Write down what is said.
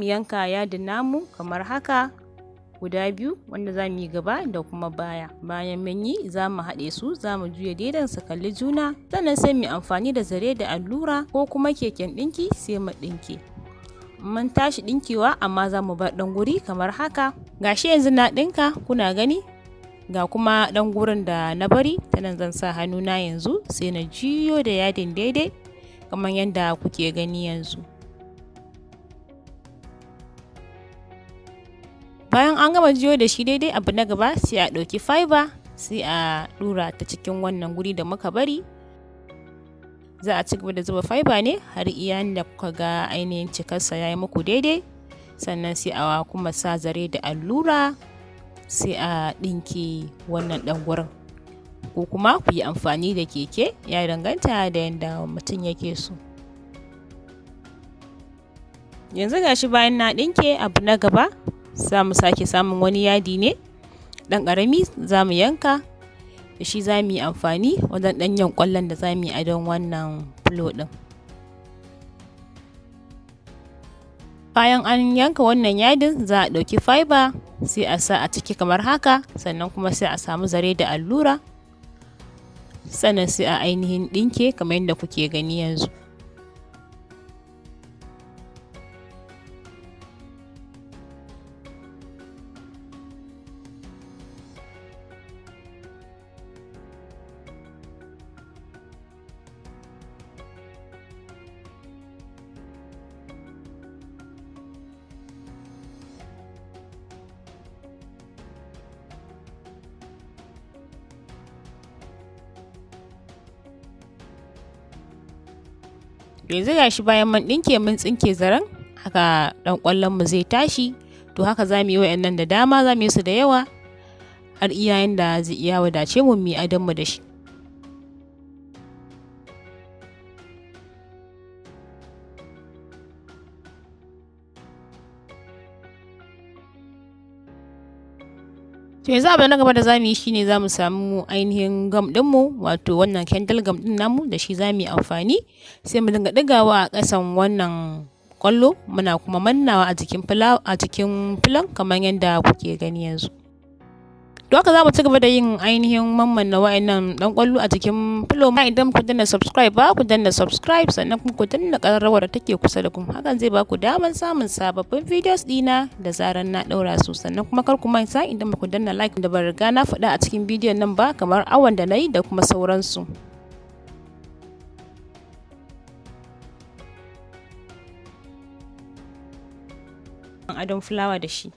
Mu yanka yadin namu kamar haka guda biyu, wanda za mu yi gaba da kuma baya. Bayan mun yi, za mu haɗe su, za mu juya daidan su kalli juna, sannan sai mu amfani da zare da allura ko kuma keken ɗinki sai mu ɗinke. Mun tashi ɗinkewa, amma za mu bar ɗan guri kamar haka. Gashi yanzu na ɗinka, kuna gani? Ga kuma ɗan gurin da na bari, ta nan zan sa hannuna yanzu sai na juyo da yadin daidai kamar yadda kuke gani yanzu. Bayan an gama juyo da shi daidai, abu na gaba sai a ɗauki fiber sai a ɗura ta cikin wannan guri da muka bari. Za a ci gaba da zuba fiber ne har iya da kuka ga ainihin cikarsa ya yi muku daidai, sannan sai a kuma sa zare da allura sai a ɗinke wannan ɗan gurin, ko kuma ku yi amfani da keke, ya danganta da yadda mutum yake so. Yanzu gashi bayan na ɗinke, abu na gaba za mu sake samun wani yadi ne ɗan ƙarami, za mu yanka da shi, za mu yi amfani wajen ɗanyen ƙwallon da za mu yi a don wannan filo ɗin. Bayan an yanka wannan yadin, za a ɗauki fiber sai a sa a ciki kamar haka, sannan kuma sai a samu zare da allura, sannan sai a ainihin ɗinke kamar yadda kuke gani yanzu. Yanzu gashi bayan mun ɗinke, mun tsinke zaren, haka ɗan ƙwallon mu zai tashi. To haka za mu yi wa'annan da dama, za mu yi su da yawa har iyayen da zai iya wadace mu yi adon mu da shi. To yanzu abu na gaba da zamu yi shine zamu samu ainihin gam ɗinmu, wato wannan candle gam ɗin namu, da shi zamu yi amfani. Sai mu dinga ɗigawa a ƙasan wannan ƙwallo, muna kuma mannawa a jikin filon kamar yadda kuke gani yanzu. To haka za mu ci gaba da yin ainihin mammanna wa'annan ɗan ƙwallo a jikin filo. Ma idan ku danna subscribe ba, ku danna subscribe, sannan kuma ku danna ƙararrawar da take kusa da ku. Hakan zai ba ku damar samun sababbin videos ɗina da zaran na ɗaura su. Sannan kuma kar ku manta, idan ba ku danna like da ban riga na faɗa a cikin bidiyon nan ba, kamar awon da na yi da kuma sauransu. Adon fulawa da shi.